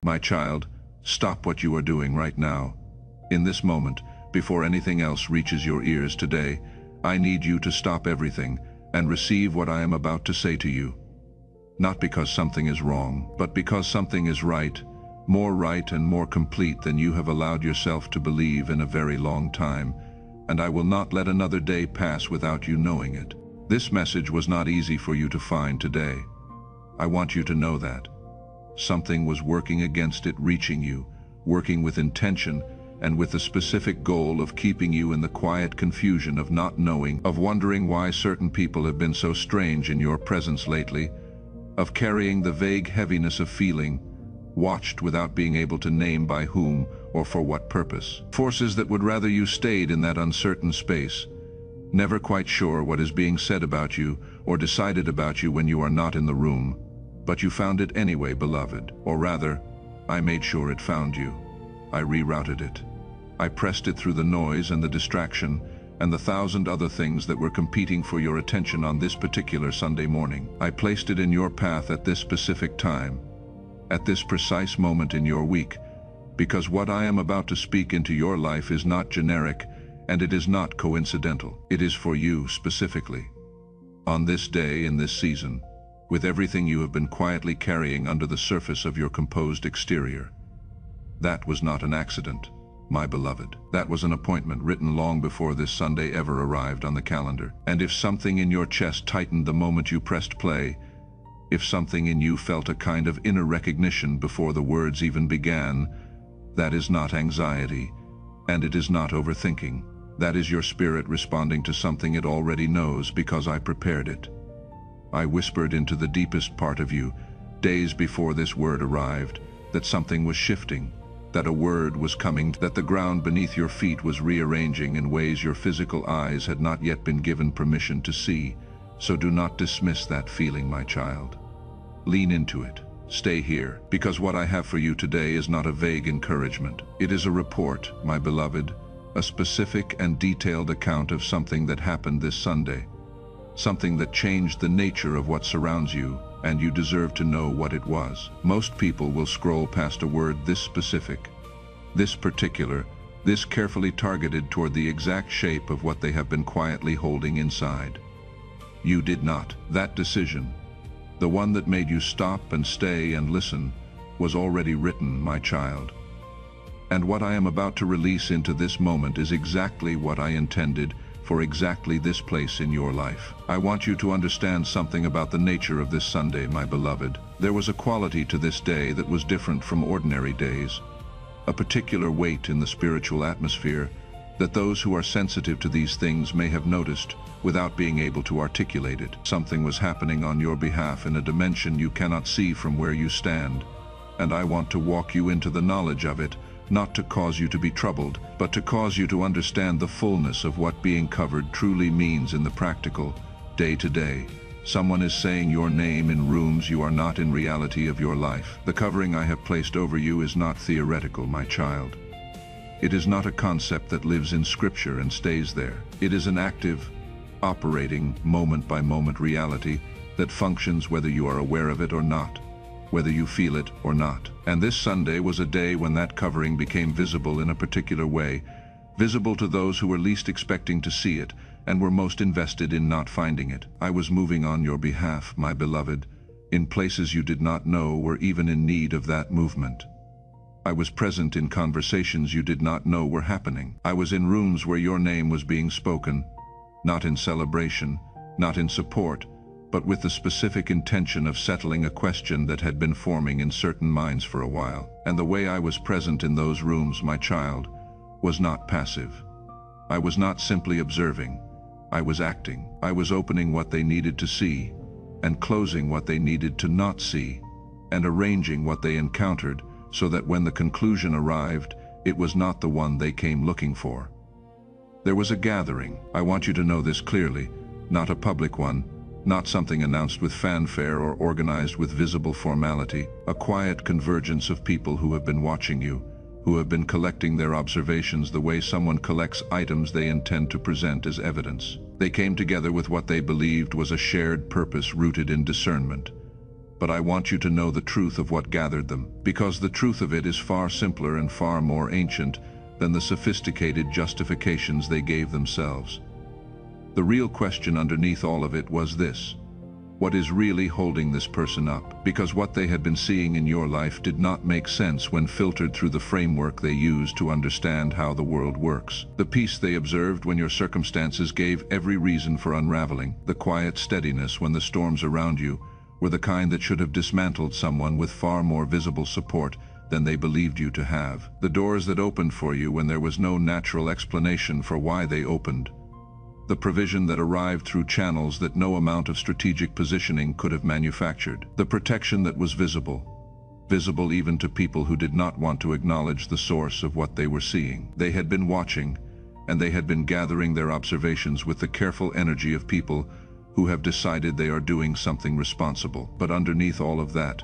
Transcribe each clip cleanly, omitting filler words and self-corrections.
My child, stop what you are doing right now. In this moment, before anything else reaches your ears today, I need you to stop everything and receive what I am about to say to you. Not because something is wrong, but because something is right, more right and more complete than you have allowed yourself to believe in a very long time, and I will not let another day pass without you knowing it. This message was not easy for you to find today. I want you to know that. Something was working against it reaching you, working with intention and with the specific goal of keeping you in the quiet confusion of not knowing, of wondering why certain people have been so strange in your presence lately, of carrying the vague heaviness of feeling, watched without being able to name by whom or for what purpose. Forces that would rather you stayed in that uncertain space, never quite sure what is being said about you or decided about you when you are not in the room, but you found it anyway, beloved. Or rather, I made sure it found you. I rerouted it. I pressed it through the noise and the distraction and the 1,000 other things that were competing for your attention on this particular Sunday morning. I placed it in your path at this specific time, at this precise moment in your week, because what I am about to speak into your life is not generic and it is not coincidental. It is for you specifically. On this day in this season, with everything you have been quietly carrying under the surface of your composed exterior. That was not an accident, my beloved. That was an appointment written long before this Sunday ever arrived on the calendar. And if something in your chest tightened the moment you pressed play, if something in you felt a kind of inner recognition before the words even began, that is not anxiety, and it is not overthinking. That is your spirit responding to something it already knows because I prepared it. I whispered into the deepest part of you, days before this word arrived, that something was shifting, that a word was coming, that the ground beneath your feet was rearranging in ways your physical eyes had not yet been given permission to see. So do not dismiss that feeling, my child. Lean into it. Stay here, because what I have for you today is not a vague encouragement. It is a report, my beloved, a specific and detailed account of something that happened this Sunday. Something that changed the nature of what surrounds you, and you deserve to know what it was. Most people will scroll past a word this specific, this particular, this carefully targeted toward the exact shape of what they have been quietly holding inside. You did not. That decision, the one that made you stop and stay and listen, was already written, my child. And what I am about to release into this moment is exactly what I intended for exactly this place in your life. I want you to understand something about the nature of this Sunday, my beloved. There was a quality to this day that was different from ordinary days, a particular weight in the spiritual atmosphere that those who are sensitive to these things may have noticed without being able to articulate it. Something was happening on your behalf in a dimension you cannot see from where you stand, and I want to walk you into the knowledge of it, not to cause you to be troubled, but to cause you to understand the fullness of what being covered truly means in the practical, day-to-day. Someone is saying your name in rooms you are not in reality of your life. The covering I have placed over you is not theoretical, my child. It is not a concept that lives in Scripture and stays there. It is an active, operating, moment-by-moment reality that functions whether you are aware of it or not, whether you feel it or not. And this Sunday was a day when that covering became visible in a particular way, visible to those who were least expecting to see it and were most invested in not finding it. I was moving on your behalf, my beloved, in places you did not know were even in need of that movement. I was present in conversations you did not know were happening. I was in rooms where your name was being spoken, not in celebration, not in support, but with the specific intention of settling a question that had been forming in certain minds for a while. And the way I was present in those rooms, my child, was not passive. I was not simply observing. I was acting. I was opening what they needed to see, and closing what they needed to not see, and arranging what they encountered so that when the conclusion arrived, it was not the one they came looking for. There was a gathering. I want you to know this clearly, not a public one, not something announced with fanfare or organized with visible formality, a quiet convergence of people who have been watching you, who have been collecting their observations the way someone collects items they intend to present as evidence. They came together with what they believed was a shared purpose rooted in discernment. but I want you to know the truth of what gathered them, because the truth of it is far simpler and far more ancient than the sophisticated justifications they gave themselves. The real question underneath all of it was this: what is really holding this person up? Because what they had been seeing in your life did not make sense when filtered through the framework they used to understand how the world works. The peace they observed when your circumstances gave every reason for unraveling, the quiet steadiness when the storms around you were the kind that should have dismantled someone with far more visible support than they believed you to have. The doors that opened for you when there was no natural explanation for why they opened. The provision that arrived through channels that no amount of strategic positioning could have manufactured. The protection that was visible even to people who did not want to acknowledge the source of what they were seeing. They had been watching, and they had been gathering their observations with the careful energy of people who have decided they are doing something responsible. But underneath all of that,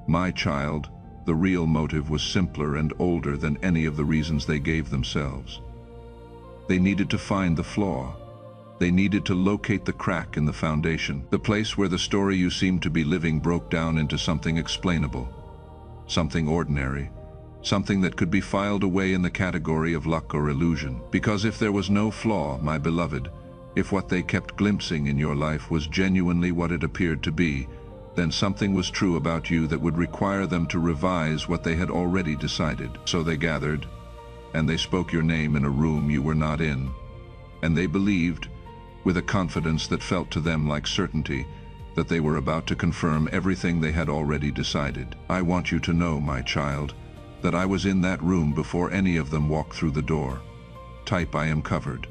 my child, the real motive was simpler and older than any of the reasons they gave themselves. They needed to find the flaw. They needed to locate the crack in the foundation, the place where the story you seemed to be living broke down into something explainable, something ordinary, something that could be filed away in the category of luck or illusion. Because if there was no flaw, my beloved, if what they kept glimpsing in your life was genuinely what it appeared to be, then something was true about you that would require them to revise what they had already decided. So they gathered, and they spoke your name in a room you were not in, and they believed, with a confidence that felt to them like certainty, that they were about to confirm everything they had already decided. I want you to know, my child, that I was in that room before any of them walked through the door. Type I am covered.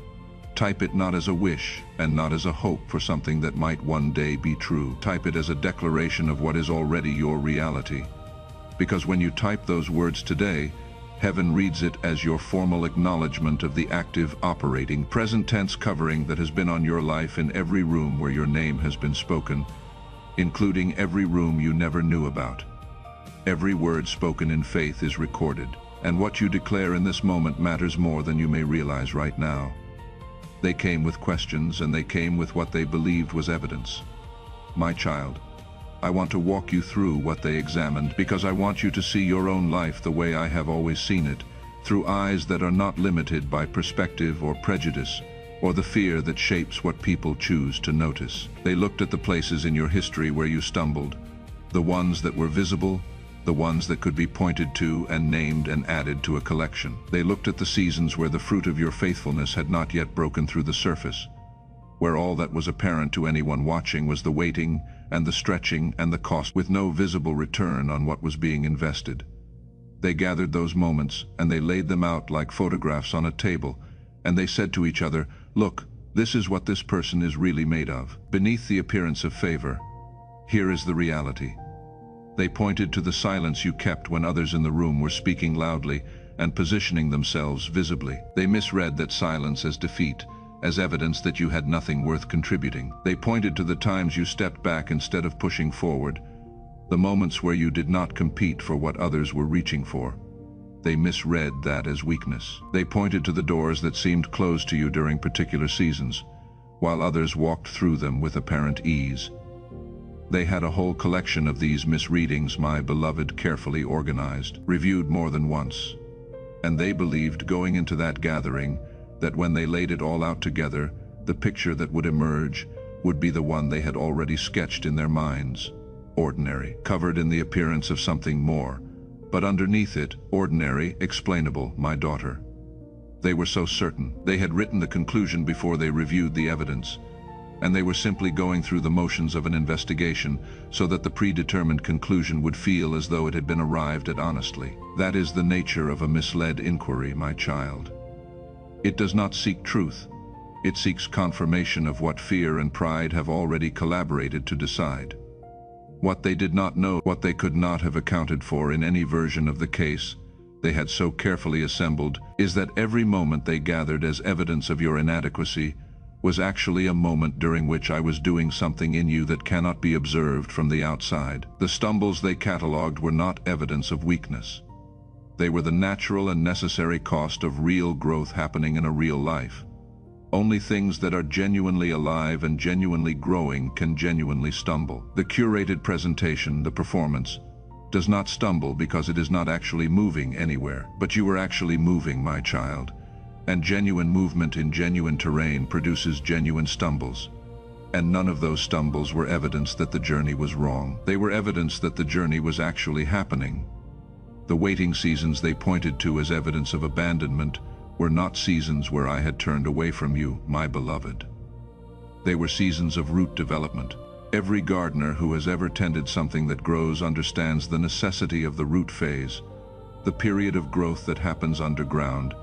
Type it not as a wish and not as a hope for something that might one day be true. Type it as a declaration of what is already your reality. Because when you type those words today, heaven reads it as your formal acknowledgement of the active, operating, present tense covering that has been on your life in every room where your name has been spoken, including every room you never knew about. Every word spoken in faith is recorded, and what you declare in this moment matters more than you may realize right now. They came with questions, and they came with what they believed was evidence. My child, I want to walk you through what they examined, because I want you to see your own life the way I have always seen it, through eyes that are not limited by perspective or prejudice, or the fear that shapes what people choose to notice. They looked at the places in your history where you stumbled, the ones that were visible, the ones that could be pointed to and named and added to a collection. They looked at the seasons where the fruit of your faithfulness had not yet broken through the surface, where all that was apparent to anyone watching was the waiting and the stretching and the cost, with no visible return on what was being invested. They gathered those moments and they laid them out like photographs on a table, and they said to each other, "Look, this is what this person is really made of." Beneath the appearance of favor, here is the reality. They pointed to the silence you kept when others in the room were speaking loudly and positioning themselves visibly. They misread that silence as defeat, as evidence that you had nothing worth contributing. They pointed to the times you stepped back instead of pushing forward, the moments where you did not compete for what others were reaching for. They misread that as weakness. They pointed to the doors that seemed closed to you during particular seasons, while others walked through them with apparent ease. They had a whole collection of these misreadings, my beloved, carefully organized, reviewed more than once. And they believed, going into that gathering, that when they laid it all out together, the picture that would emerge would be the one they had already sketched in their minds. Ordinary, covered in the appearance of something more, but underneath it, ordinary, explainable, my daughter. They were so certain. They had written the conclusion before they reviewed the evidence, and they were simply going through the motions of an investigation so that the predetermined conclusion would feel as though it had been arrived at honestly. That is the nature of a misled inquiry, my child. It does not seek truth. It seeks confirmation of what fear and pride have already collaborated to decide. What they did not know, what they could not have accounted for in any version of the case they had so carefully assembled, is that every moment they gathered as evidence of your inadequacy was actually a moment during which I was doing something in you that cannot be observed from the outside. The stumbles they catalogued were not evidence of weakness. They were the natural and necessary cost of real growth happening in a real life. Only things that are genuinely alive and genuinely growing can genuinely stumble. The curated presentation, the performance, does not stumble because it is not actually moving anywhere. But you were actually moving, my child. And genuine movement in genuine terrain produces genuine stumbles. And none of those stumbles were evidence that the journey was wrong. They were evidence that the journey was actually happening. The waiting seasons they pointed to as evidence of abandonment were not seasons where I had turned away from you, my beloved. They were seasons of root development. Every gardener who has ever tended something that grows understands the necessity of the root phase, the period of growth that happens underground,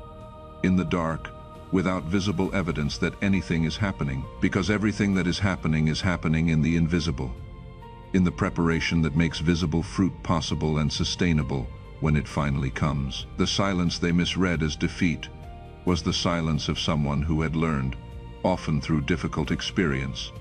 in the dark, without visible evidence that anything is happening, because everything that is happening in the invisible, in the preparation that makes visible fruit possible and sustainable when it finally comes. The silence they misread as defeat was the silence of someone who had learned, often through difficult experience,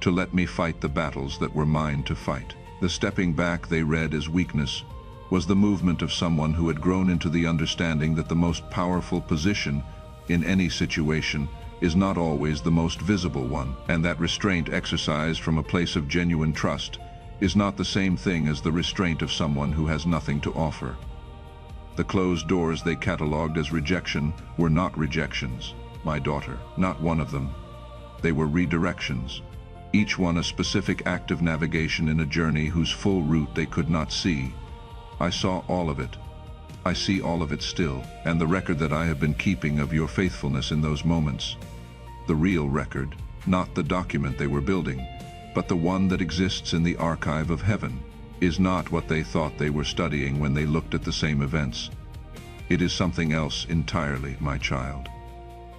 to let me fight the battles that were mine to fight. The stepping back they read as weakness was the movement of someone who had grown into the understanding that the most powerful position in any situation is not always the most visible one, and that restraint exercised from a place of genuine trust is not the same thing as the restraint of someone who has nothing to offer. The closed doors they catalogued as rejection were not rejections, my daughter, not one of them. They were redirections, each one a specific act of navigation in a journey whose full route they could not see. I saw all of it. I see all of it still, and the record that I have been keeping of your faithfulness in those moments. The real record, not the document they were building, but the one that exists in the archive of heaven, is not what they thought they were studying when they looked at the same events. It is something else entirely, my child.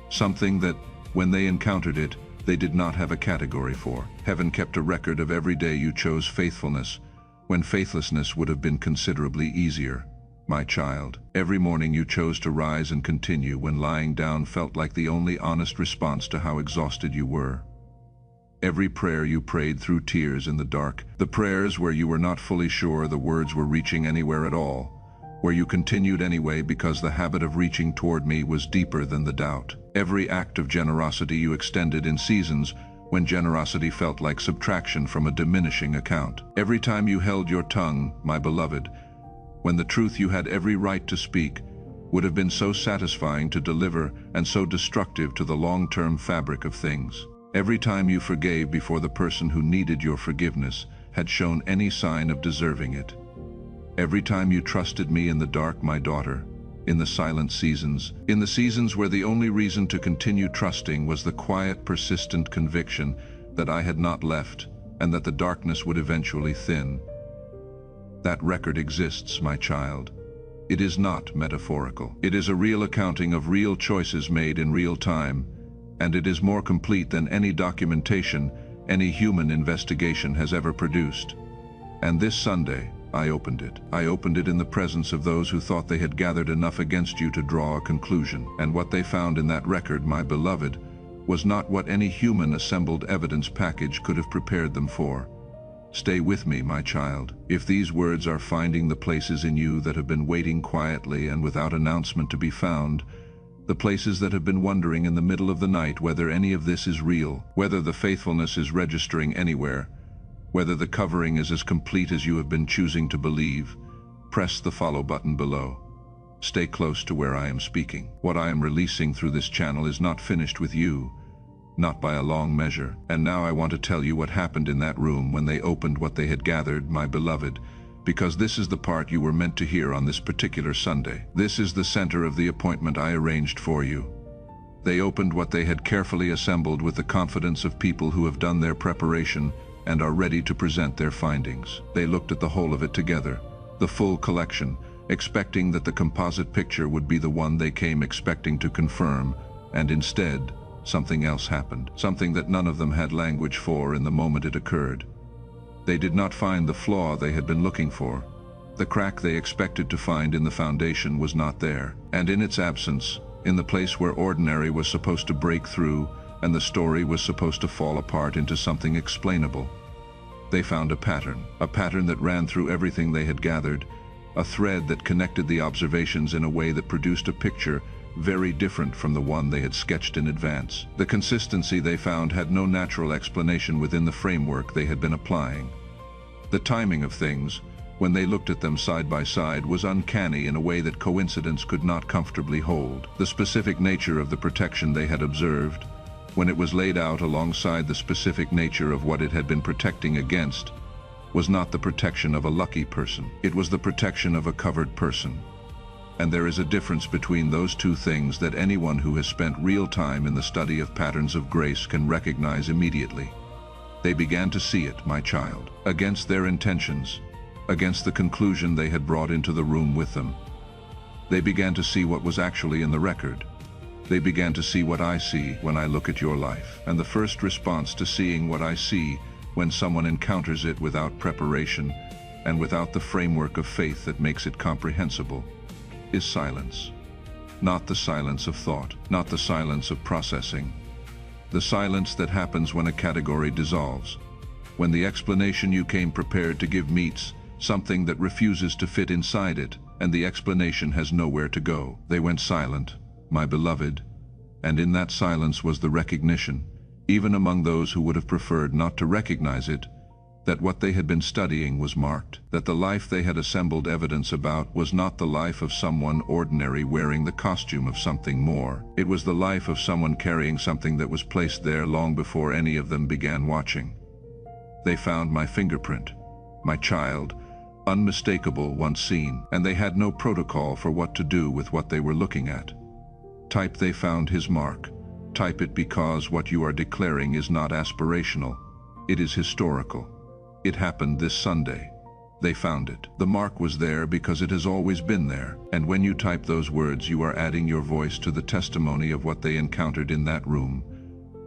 Something that, when they encountered it, they did not have a category for. Heaven kept a record of every day you chose faithfulness, when faithlessness would have been considerably easier. My child, every morning you chose to rise and continue when lying down felt like the only honest response to how exhausted you were. Every prayer you prayed through tears in the dark, the prayers where you were not fully sure the words were reaching anywhere at all, where you continued anyway because the habit of reaching toward me was deeper than the doubt. Every act of generosity you extended in seasons when generosity felt like subtraction from a diminishing account. Every time you held your tongue, my beloved, when the truth you had every right to speak would have been so satisfying to deliver and so destructive to the long-term fabric of things. Every time you forgave before the person who needed your forgiveness had shown any sign of deserving it. Every time you trusted me in the dark, my daughter, in the silent seasons, in the seasons where the only reason to continue trusting was the quiet, persistent conviction that I had not left and that the darkness would eventually thin. That record exists, my child. It is not metaphorical. It is a real accounting of real choices made in real time, and it is more complete than any documentation any human investigation has ever produced. And this Sunday, I opened it. I opened it in the presence of those who thought they had gathered enough against you to draw a conclusion. And what they found in that record, my beloved, was not what any human assembled evidence package could have prepared them for. Stay with me, my child. If these words are finding the places in you that have been waiting quietly and without announcement to be found, the places that have been wondering in the middle of the night whether any of this is real, whether the faithfulness is registering anywhere, whether the covering is as complete as you have been choosing to believe, press the follow button below. Stay close to where I am speaking. What I am releasing through this channel is not finished with you, not by a long measure. And now I want to tell you what happened in that room when they opened what they had gathered, my beloved, because this is the part you were meant to hear on this particular Sunday. This is the center of the appointment I arranged for you. They opened what they had carefully assembled with the confidence of people who have done their preparation and are ready to present their findings. They looked at the whole of it together, the full collection, expecting that the composite picture would be the one they came expecting to confirm, and instead, something else happened, something that none of them had language for in the moment it occurred. They did not find the flaw they had been looking for. The crack they expected to find in the foundation was not there, and in its absence, in the place where ordinary was supposed to break through and the story was supposed to fall apart into something explainable, they found a pattern that ran through everything they had gathered, a thread that connected the observations in a way that produced a picture very different from the one they had sketched in advance. The consistency they found had no natural explanation within the framework they had been applying. The timing of things, when they looked at them side by side, was uncanny in a way that coincidence could not comfortably hold. The specific nature of the protection they had observed, when it was laid out alongside the specific nature of what it had been protecting against, was not the protection of a lucky person. It was the protection of a covered person. And there is a difference between those two things that anyone who has spent real time in the study of patterns of grace can recognize immediately. They began to see it, my child, against their intentions, against the conclusion they had brought into the room with them. They began to see what was actually in the record. They began to see what I see when I look at your life. And the first response to seeing what I see when someone encounters it without preparation and without the framework of faith that makes it comprehensible is silence. Not the silence of thought, not the silence of processing. The silence that happens when a category dissolves, when the explanation you came prepared to give meets something that refuses to fit inside it, and the explanation has nowhere to go. They went silent, my beloved, and in that silence was the recognition, even among those who would have preferred not to recognize it, that what they had been studying was marked, that the life they had assembled evidence about was not the life of someone ordinary wearing the costume of something more. It was the life of someone carrying something that was placed there long before any of them began watching. They found my fingerprint, my child, unmistakable once seen, and they had no protocol for what to do with what they were looking at. Type they found his mark. Type it, because what you are declaring is not aspirational. It is historical. It happened this Sunday. They found it. The mark was there because it has always been there. And when you type those words, you are adding your voice to the testimony of what they encountered in that room.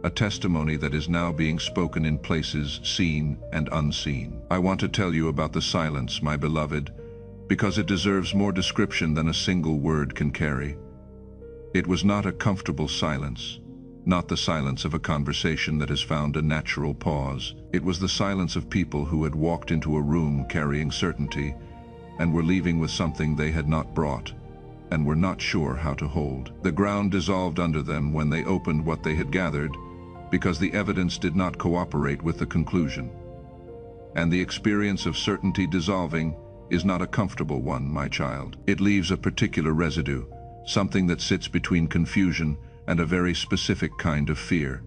A testimony that is now being spoken in places seen and unseen. I want to tell you about the silence, my beloved, because it deserves more description than a single word can carry. It was not a comfortable silence, not the silence of a conversation that has found a natural pause. It was the silence of people who had walked into a room carrying certainty and were leaving with something they had not brought and were not sure how to hold. The ground dissolved under them when they opened what they had gathered, because the evidence did not cooperate with the conclusion. And the experience of certainty dissolving is not a comfortable one, my child. It leaves a particular residue, something that sits between confusion and a very specific kind of fear.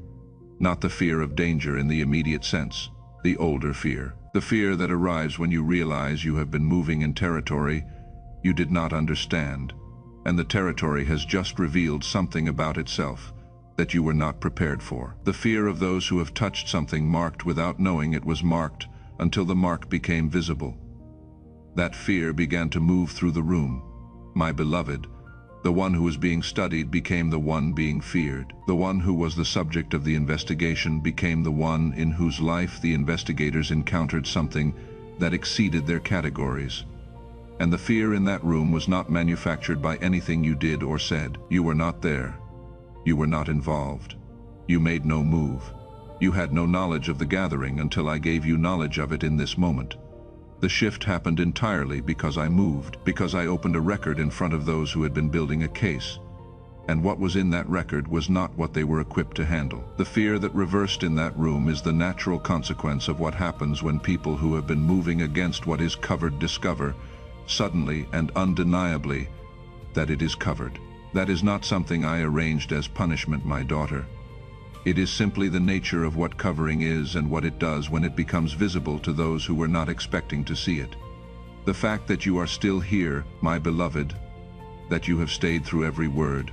Not the fear of danger in the immediate sense, the older fear. The fear that arrives when you realize you have been moving in territory you did not understand, and the territory has just revealed something about itself that you were not prepared for. The fear of those who have touched something marked without knowing it was marked until the mark became visible. That fear began to move through the room. My beloved, the one who was being studied became the one being feared. The one who was the subject of the investigation became the one in whose life the investigators encountered something that exceeded their categories. And the fear in that room was not manufactured by anything you did or said. You were not there. You were not involved. You made no move. You had no knowledge of the gathering until I gave you knowledge of it in this moment. The shift happened entirely because I moved, because I opened a record in front of those who had been building a case. And what was in that record was not what they were equipped to handle. The fear that reversed in that room is the natural consequence of what happens when people who have been moving against what is covered discover, suddenly and undeniably, that it is covered. That is not something I arranged as punishment, my daughter. It is simply the nature of what covering is and what it does when it becomes visible to those who were not expecting to see it. The fact that you are still here, my beloved, that you have stayed through every word,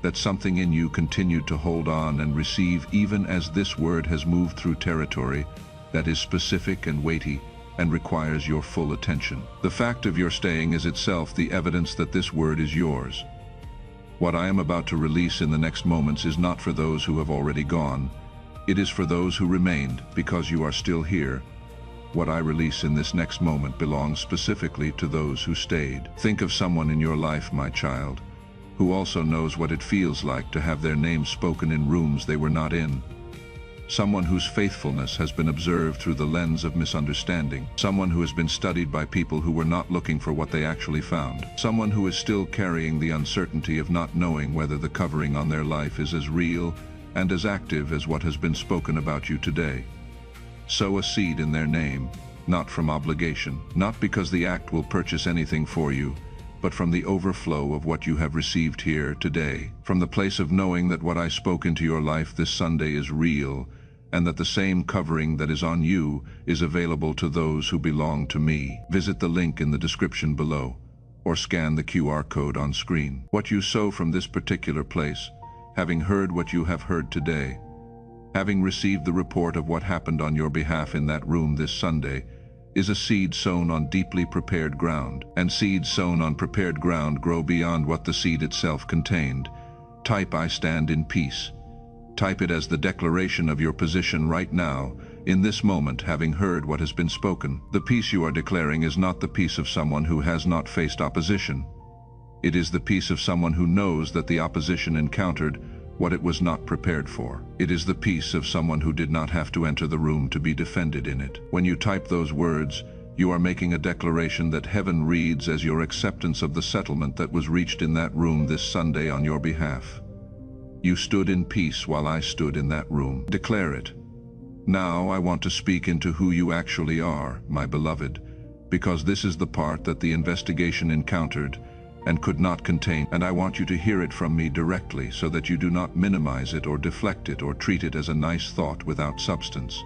that something in you continued to hold on and receive even as this word has moved through territory that is specific and weighty and requires your full attention. The fact of your staying is itself the evidence that this word is yours. What I am about to release in the next moments is not for those who have already gone. It is for those who remained because you are still here. What I release in this next moment belongs specifically to those who stayed. Think of someone in your life, my child, who also knows what it feels like to have their name spoken in rooms they were not in. someone whose faithfulness has been observed through the lens of misunderstanding, someone who has been studied by people who were not looking for what they actually found, someone who is still carrying the uncertainty of not knowing whether the covering on their life is as real and as active as what has been spoken about you today. Sow a seed in their name, not from obligation, not because the act will purchase anything for you, but from the overflow of what you have received here today, from the place of knowing that what I spoke into your life this Sunday is real, and that the same covering that is on you is available to those who belong to me. Visit the link in the description below, or scan the QR code on screen. What you sow from this particular place, having heard what you have heard today, having received the report of what happened on your behalf in that room this Sunday, is a seed sown on deeply prepared ground, and seeds sown on prepared ground grow beyond what the seed itself contained. Type "I stand in peace." Type it as the declaration of your position right now, in this moment, having heard what has been spoken. The peace you are declaring is not the peace of someone who has not faced opposition. It is the peace of someone who knows that the opposition encountered what it was not prepared for. It is the peace of someone who did not have to enter the room to be defended in it. When you type those words, you are making a declaration that heaven reads as your acceptance of the settlement that was reached in that room this Sunday on your behalf. You stood in peace while I stood in that room. Declare it. Now I want to speak into who you actually are, my beloved, because this is the part that the investigation encountered and could not contain, and I want you to hear it from me directly so that you do not minimize it or deflect it or treat it as a nice thought without substance.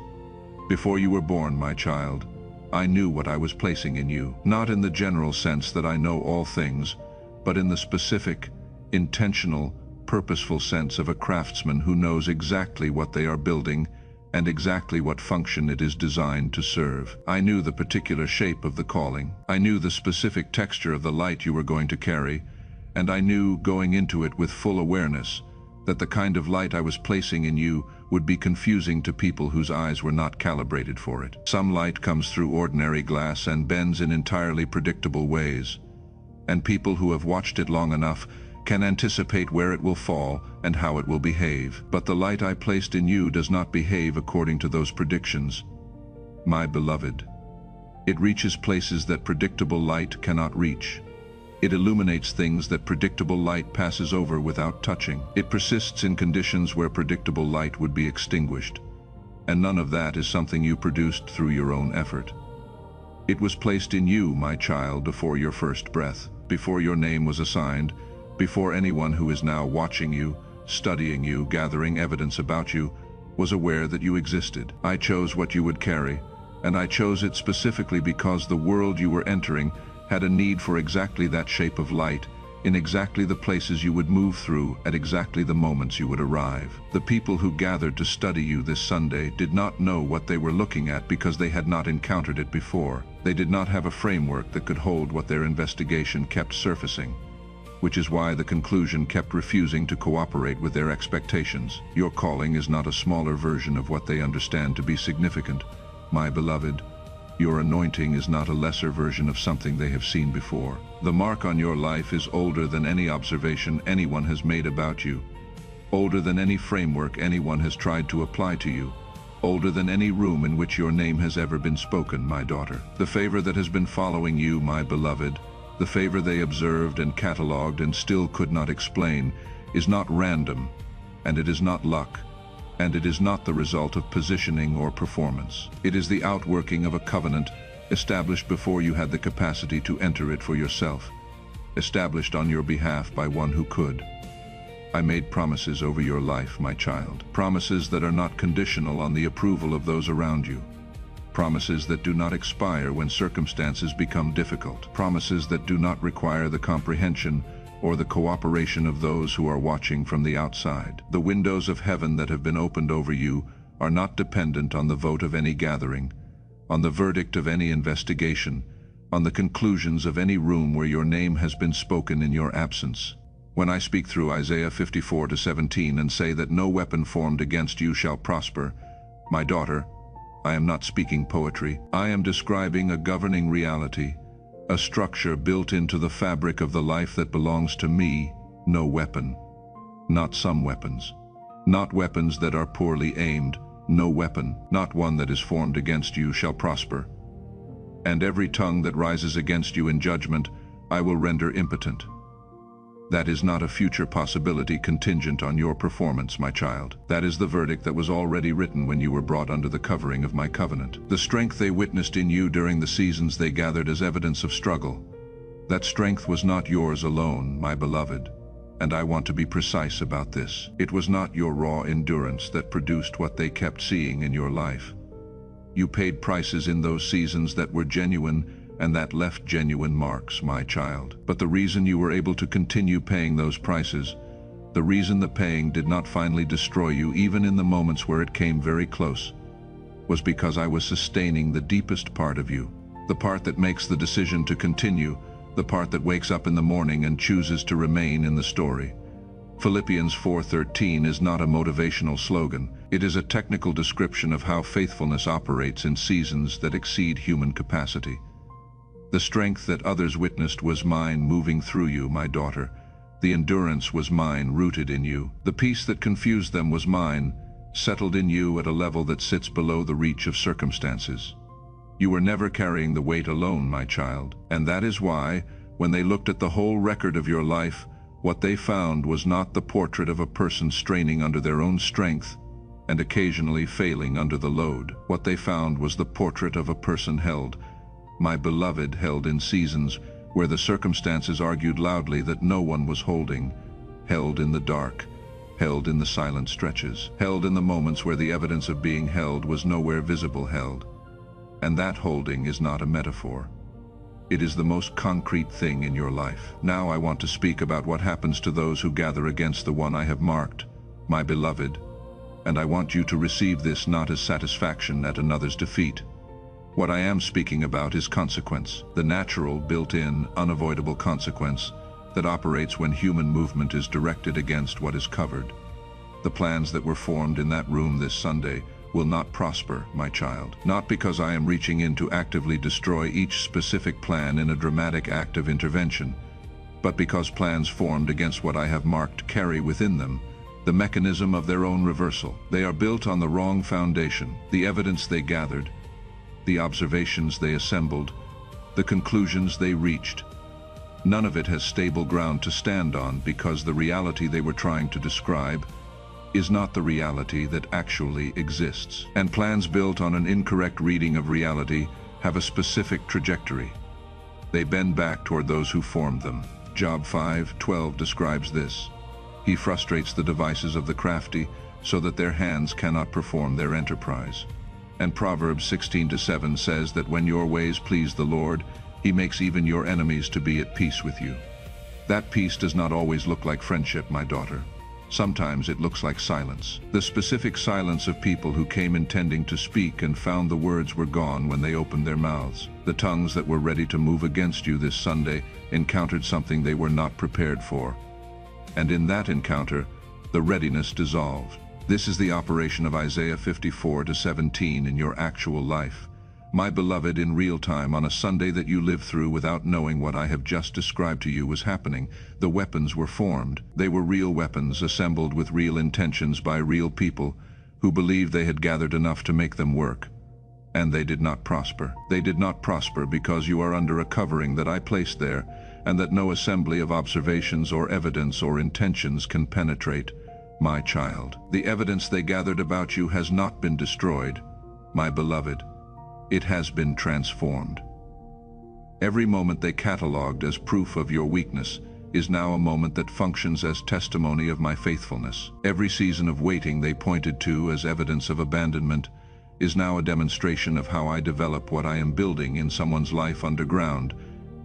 Before you were born, my child, I knew what I was placing in you, not in the general sense that I know all things, but in the specific, intentional, purposeful sense of a craftsman who knows exactly what they are building and exactly what function it is designed to serve. I knew the particular shape of the calling. I knew the specific texture of the light you were going to carry, and I knew, going into it with full awareness, that the kind of light I was placing in you would be confusing to people whose eyes were not calibrated for it. Some light comes through ordinary glass and bends in entirely predictable ways, and people who have watched it long enough can anticipate where it will fall and how it will behave. But the light I placed in you does not behave according to those predictions, my beloved. It reaches places that predictable light cannot reach. It illuminates things that predictable light passes over without touching. It persists in conditions where predictable light would be extinguished, and none of that is something you produced through your own effort. It was placed in you, my child, before your first breath, before your name was assigned, before anyone who is now watching you, studying you, gathering evidence about you, was aware that you existed. I chose what you would carry, and I chose it specifically because the world you were entering had a need for exactly that shape of light, in exactly the places you would move through, at exactly the moments you would arrive. The people who gathered to study you this Sunday did not know what they were looking at because they had not encountered it before. They did not have a framework that could hold what their investigation kept surfacing, which is why the conclusion kept refusing to cooperate with their expectations. Your calling is not a smaller version of what they understand to be significant, my beloved. Your anointing is not a lesser version of something they have seen before. The mark on your life is older than any observation anyone has made about you, older than any framework anyone has tried to apply to you, older than any room in which your name has ever been spoken, my daughter. The favor that has been following you, my beloved, the favor they observed and catalogued and still could not explain, is not random, and it is not luck, and it is not the result of positioning or performance. It is the outworking of a covenant established before you had the capacity to enter it for yourself, established on your behalf by one who could. I made promises over your life, my child, promises that are not conditional on the approval of those around you. Promises that do not expire when circumstances become difficult. Promises that do not require the comprehension or the cooperation of those who are watching from the outside. The windows of heaven that have been opened over you are not dependent on the vote of any gathering, on the verdict of any investigation, on the conclusions of any room where your name has been spoken in your absence. When I speak through Isaiah 54:17 and say that no weapon formed against you shall prosper, my daughter, I am not speaking poetry. I am describing a governing reality, a structure built into the fabric of the life that belongs to me. No weapon. Not some weapons. Not weapons that are poorly aimed No weapon, not one that is formed against you, shall prosper. And every tongue that rises against you in judgment, I will render impotent. That is not a future possibility contingent on your performance, my child. That is the verdict that was already written when you were brought under the covering of my covenant. The strength they witnessed in you during the seasons they gathered as evidence of struggle, that strength was not yours alone, my beloved. And I want to be precise about this. It was not your raw endurance that produced what they kept seeing in your life. You paid prices in those seasons that were genuine and that left genuine marks, my child. But the reason you were able to continue paying those prices, the reason the paying did not finally destroy you even in the moments where it came very close, was because I was sustaining the deepest part of you, the part that makes the decision to continue, the part that wakes up in the morning and chooses to remain in the story. Philippians 4:13 is not a motivational slogan. It is a technical description of how faithfulness operates in seasons that exceed human capacity. The strength that others witnessed was mine moving through you, my daughter. The endurance was mine rooted in you. The peace that confused them was mine, settled in you at a level that sits below the reach of circumstances. You were never carrying the weight alone, my child, and that is why, when they looked at the whole record of your life, what they found was not the portrait of a person straining under their own strength and occasionally failing under the load. What they found was the portrait of a person held, my beloved, held in seasons where the circumstances argued loudly that no one was holding, held in the dark, held in the silent stretches, held in the moments where the evidence of being held was nowhere visible held. And that holding is not a metaphor. It is the most concrete thing in your life. Now I want to speak about what happens to those who gather against the one I have marked, my beloved, and I want you to receive this not as satisfaction at another's defeat. What I am speaking about is consequence, the natural, built-in, unavoidable consequence that operates when human movement is directed against what is covered. The plans that were formed in that room this Sunday will not prosper, my child. Not because I am reaching in to actively destroy each specific plan in a dramatic act of intervention, but because plans formed against what I have marked carry within them the mechanism of their own reversal. They are built on the wrong foundation, the evidence they gathered, the observations they assembled, the conclusions they reached. None of it has stable ground to stand on because the reality they were trying to describe is not the reality that actually exists. And plans built on an incorrect reading of reality have a specific trajectory. They bend back toward those who formed them. Job 5:12 describes this. He frustrates the devices of the crafty so that their hands cannot perform their enterprise. And Proverbs 16:7 says that when your ways please the Lord, He makes even your enemies to be at peace with you. That peace does not always look like friendship, my daughter. Sometimes it looks like silence. The specific silence of people who came intending to speak and found the words were gone when they opened their mouths. The tongues that were ready to move against you this Sunday encountered something they were not prepared for. And in that encounter, the readiness dissolved. This is the operation of Isaiah 54:17 in your actual life. My beloved, in real time, on a Sunday that you lived through without knowing what I have just described to you was happening, the weapons were formed. They were real weapons, assembled with real intentions by real people who believed they had gathered enough to make them work. And they did not prosper. They did not prosper because you are under a covering that I placed there, and that no assembly of observations or evidence or intentions can penetrate. My child, the evidence they gathered about you has not been destroyed, my beloved. It has been transformed. Every moment they cataloged as proof of your weakness is now a moment that functions as testimony of my faithfulness. Every season of waiting they pointed to as evidence of abandonment is now a demonstration of how I develop what I am building in someone's life underground,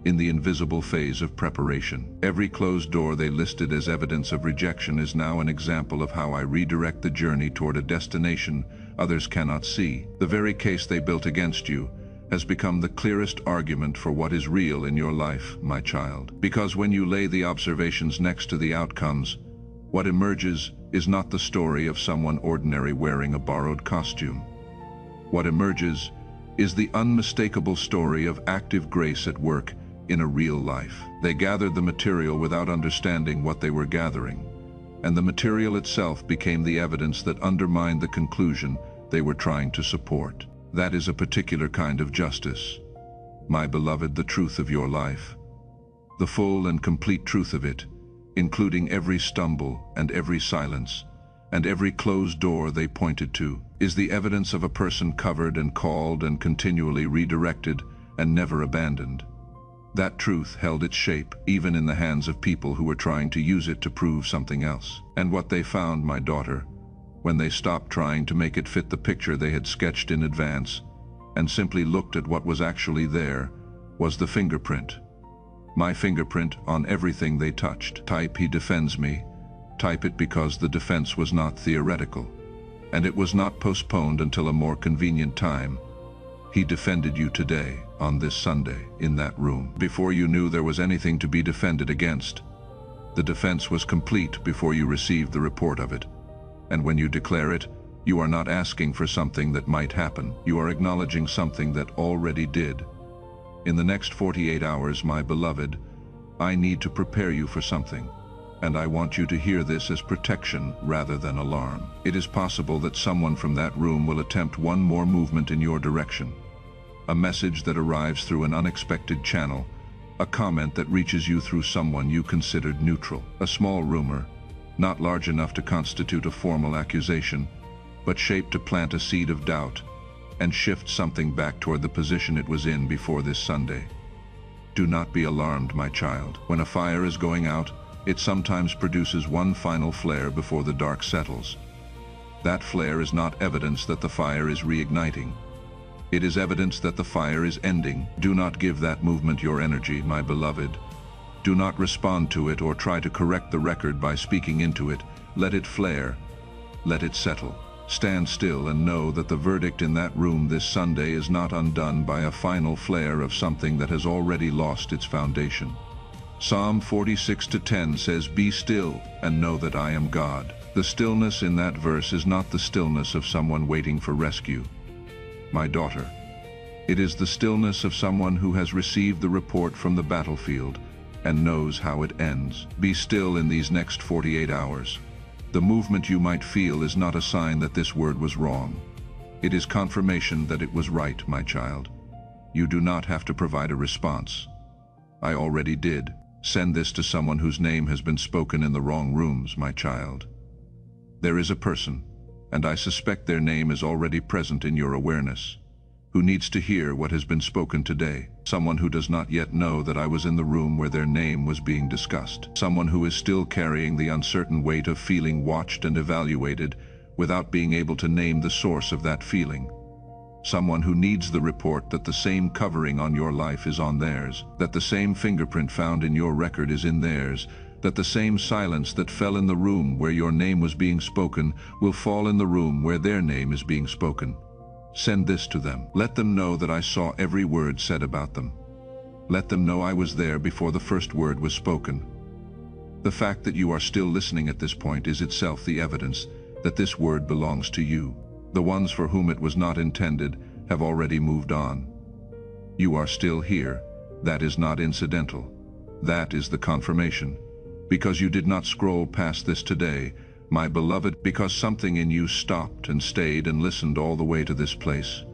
in the invisible phase of preparation. Every closed door they listed as evidence of rejection is now an example of how I redirect the journey toward a destination others cannot see. The very case they built against you has become the clearest argument for what is real in your life, my child. Because when you lay the observations next to the outcomes, what emerges is not the story of someone ordinary wearing a borrowed costume. What emerges is the unmistakable story of active grace at work in a real life. They gathered the material without understanding what they were gathering, and the material itself became the evidence that undermined the conclusion they were trying to support. That is a particular kind of justice. My beloved, the truth of your life, the full and complete truth of it, including every stumble and every silence, and every closed door they pointed to, is the evidence of a person covered and called and continually redirected and never abandoned. That truth held its shape even in the hands of people who were trying to use it to prove something else. And what they found, my daughter, when they stopped trying to make it fit the picture they had sketched in advance and simply looked at what was actually there, was the fingerprint. My fingerprint on everything they touched. Type, he defends me. Type it because the defense was not theoretical, and it was not postponed until a more convenient time. He defended you today, on this Sunday, in that room, before you knew there was anything to be defended against. The defense was complete before you received the report of it. And when you declare it, you are not asking for something that might happen. You are acknowledging something that already did. In the next 48 hours, my beloved, I need to prepare you for something. And I want you to hear this as protection rather than alarm. It is possible that someone from that room will attempt one more movement in your direction. A message that arrives through an unexpected channel, a comment that reaches you through someone you considered neutral, a small rumor, not large enough to constitute a formal accusation, but shaped to plant a seed of doubt and shift something back toward the position it was in before this Sunday. Do not be alarmed, my child. When a fire is going out, it sometimes produces one final flare before the dark settles. That flare is not evidence that the fire is reigniting. It is evidence that the fire is ending. Do not give that movement your energy, my beloved. Do not respond to it or try to correct the record by speaking into it. Let it flare. Let it settle. Stand still and know that the verdict in that room this Sunday is not undone by a final flare of something that has already lost its foundation. Psalm 46:10 says, "Be still and know that I am God." The stillness in that verse is not the stillness of someone waiting for rescue. My daughter, it is the stillness of someone who has received the report from the battlefield and knows how it ends. Be still in these next 48 hours. The movement you might feel is not a sign that this word was wrong. It is confirmation that it was right, my child. You do not have to provide a response. I already did. Send this to someone whose name has been spoken in the wrong rooms, my child. There is a person, and I suspect their name is already present in your awareness, who needs to hear what has been spoken today. Someone who does not yet know that I was in the room where their name was being discussed. Someone who is still carrying the uncertain weight of feeling watched and evaluated without being able to name the source of that feeling. Someone who needs the report that the same covering on your life is on theirs, that the same fingerprint found in your record is in theirs, that the same silence that fell in the room where your name was being spoken will fall in the room where their name is being spoken. Send this to them. Let them know that I saw every word said about them. Let them know I was there before the first word was spoken. The fact that you are still listening at this point is itself the evidence that this word belongs to you. The ones for whom it was not intended have already moved on. You are still here. That is not incidental. That is the confirmation. Because you did not scroll past this today, my beloved, because something in you stopped and stayed and listened all the way to this place.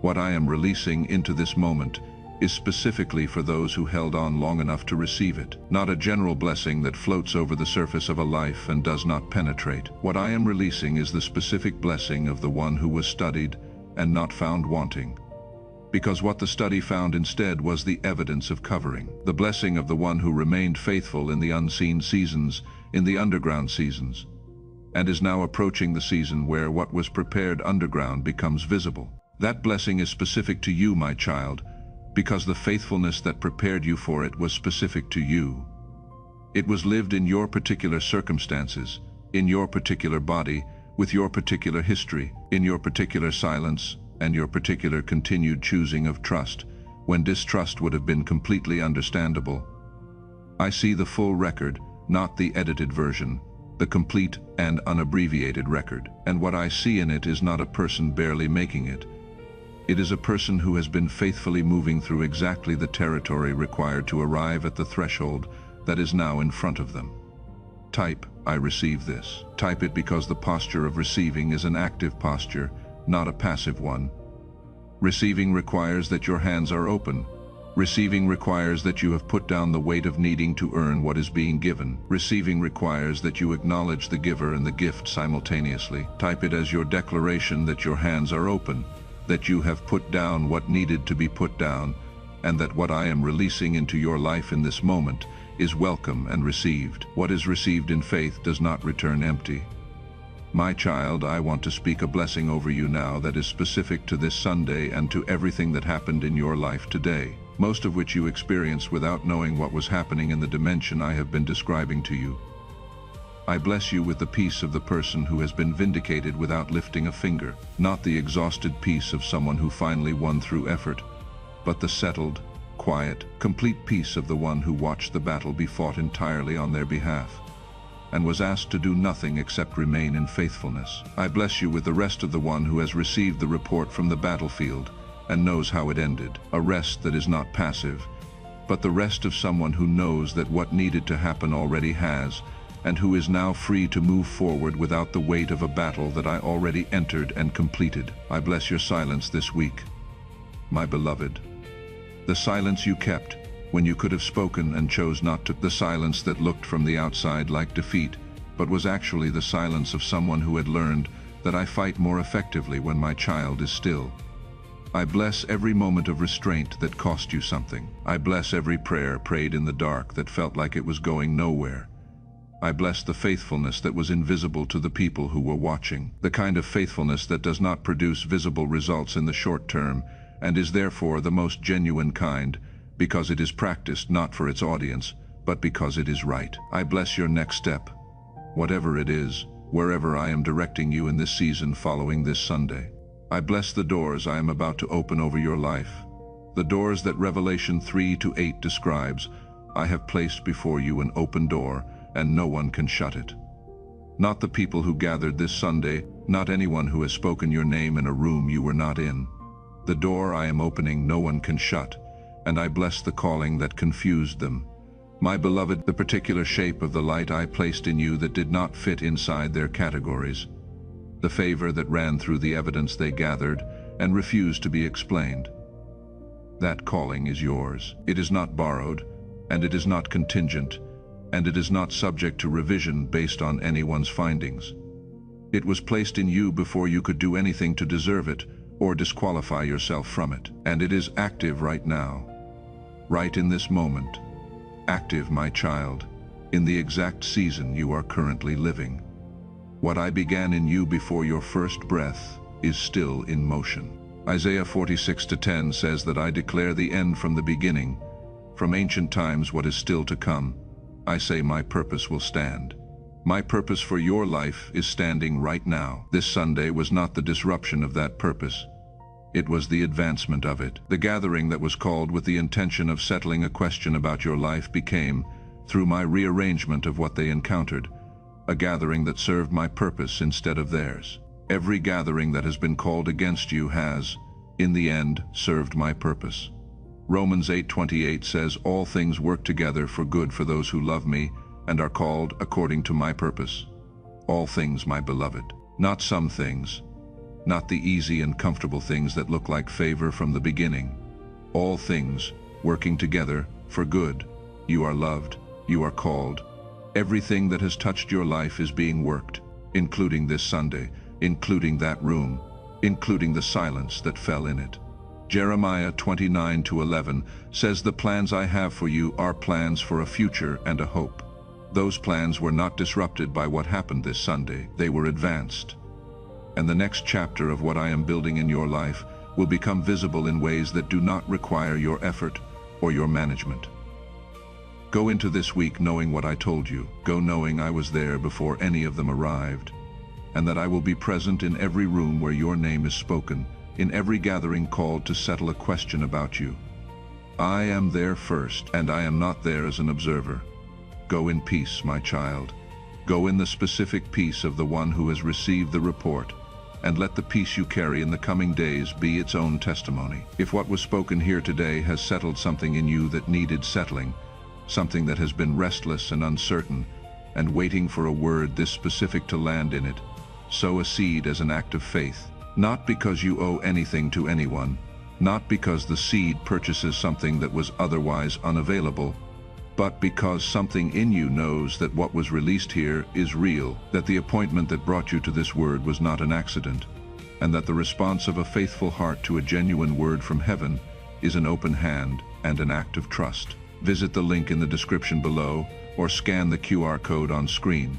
What I am releasing into this moment is specifically for those who held on long enough to receive it, not a general blessing that floats over the surface of a life and does not penetrate. What I am releasing is the specific blessing of the one who was studied and not found wanting. Because what the study found instead was the evidence of covering, the blessing of the one who remained faithful in the unseen seasons, in the underground seasons, and is now approaching the season where what was prepared underground becomes visible. That blessing is specific to you, my child, because the faithfulness that prepared you for it was specific to you. It was lived in your particular circumstances, in your particular body, with your particular history, in your particular silence, and your particular continued choosing of trust, when distrust would have been completely understandable. I see the full record, not the edited version, the complete and unabbreviated record. And what I see in it is not a person barely making it. It is a person who has been faithfully moving through exactly the territory required to arrive at the threshold that is now in front of them. Type, I receive this. Type it because the posture of receiving is an active posture, not a passive one. Receiving requires that your hands are open. Receiving requires that you have put down the weight of needing to earn what is being given. Receiving requires that you acknowledge the giver and the gift simultaneously. Type it as your declaration that your hands are open, that you have put down what needed to be put down, and that what I am releasing into your life in this moment is welcome and received. What is received in faith does not return empty. My child, I want to speak a blessing over you now that is specific to this Sunday and to everything that happened in your life today, most of which you experienced without knowing what was happening in the dimension I have been describing to you. I bless you with the peace of the person who has been vindicated without lifting a finger, not the exhausted peace of someone who finally won through effort, but the settled, quiet, complete peace of the one who watched the battle be fought entirely on their behalf, and was asked to do nothing except remain in faithfulness. I bless you with the rest of the one who has received the report from the battlefield and knows how it ended, a rest that is not passive, but the rest of someone who knows that what needed to happen already has, and who is now free to move forward without the weight of a battle that I already entered and completed. I bless your silence this week, my beloved. The silence you kept when you could have spoken and chose not to, the silence that looked from the outside like defeat, but was actually the silence of someone who had learned that I fight more effectively when my child is still. I bless every moment of restraint that cost you something. I bless every prayer prayed in the dark that felt like it was going nowhere. I bless the faithfulness that was invisible to the people who were watching, the kind of faithfulness that does not produce visible results in the short term and is therefore the most genuine kind, because it is practiced not for its audience, but because it is right. I bless your next step, whatever it is, wherever I am directing you in this season following this Sunday. I bless the doors I am about to open over your life, the doors that Revelation 3-8 describes. I have placed before you an open door, and no one can shut it. Not the people who gathered this Sunday, not anyone who has spoken your name in a room you were not in. The door I am opening no one can shut, and I bless the calling that confused them. My beloved, the particular shape of the light I placed in you that did not fit inside their categories, the favor that ran through the evidence they gathered and refused to be explained. That calling is yours. It is not borrowed, and it is not contingent, and it is not subject to revision based on anyone's findings. It was placed in you before you could do anything to deserve it or disqualify yourself from it, and it is active right now, right in this moment. Active, my child, in the exact season you are currently living. What I began in you before your first breath is still in motion. Isaiah 46:10 says that I declare the end from the beginning, from ancient times what is still to come. I say my purpose will stand. My purpose for your life is standing right now. This Sunday was not the disruption of that purpose. It was the advancement of it. The gathering that was called with the intention of settling a question about your life became, through my rearrangement of what they encountered, a gathering that served my purpose instead of theirs. Every gathering that has been called against you has, in the end, served my purpose. Romans 8:28 says, all things work together for good for those who love me and are called according to my purpose. All things, my beloved, not some things, not the easy and comfortable things that look like favor from the beginning. All things working together for good. You are loved, you are called. Everything that has touched your life is being worked, including this Sunday, including that room, including the silence that fell in it. Jeremiah 29:11 says, the plans I have for you are plans for a future and a hope. Those plans were not disrupted by what happened this Sunday. They were advanced. And the next chapter of what I am building in your life will become visible in ways that do not require your effort or your management. Go into this week knowing what I told you. Go knowing I was there before any of them arrived, and that I will be present in every room where your name is spoken, in every gathering called to settle a question about you. I am there first, and I am not there as an observer. Go in peace, my child. Go in the specific peace of the one who has received the report, and let the peace you carry in the coming days be its own testimony. If what was spoken here today has settled something in you that needed settling, something that has been restless and uncertain, and waiting for a word this specific to land in it, sow a seed as an act of faith, Not because you owe anything to anyone, not because the seed purchases something that was otherwise unavailable, but because something in you knows that what was released here is real, that the appointment that brought you to this word was not an accident, and that the response of a faithful heart to a genuine word from heaven is an open hand and an act of trust. Visit the link in the description below or scan the QR code on screen.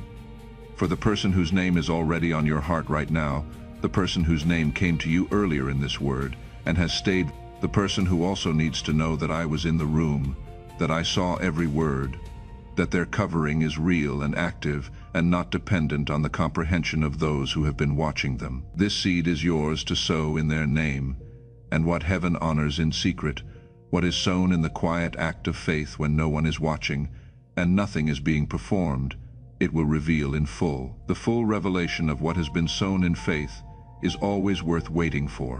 For the person whose name is already on your heart right now, the person whose name came to you earlier in this word and has stayed, the person who also needs to know that I was in the room, that I saw every word, that their covering is real and active and not dependent on the comprehension of those who have been watching them. This seed is yours to sow in their name, and what heaven honors in secret, what is sown in the quiet act of faith when no one is watching and nothing is being performed, it will reveal in full. The full revelation of what has been sown in faith is always worth waiting for.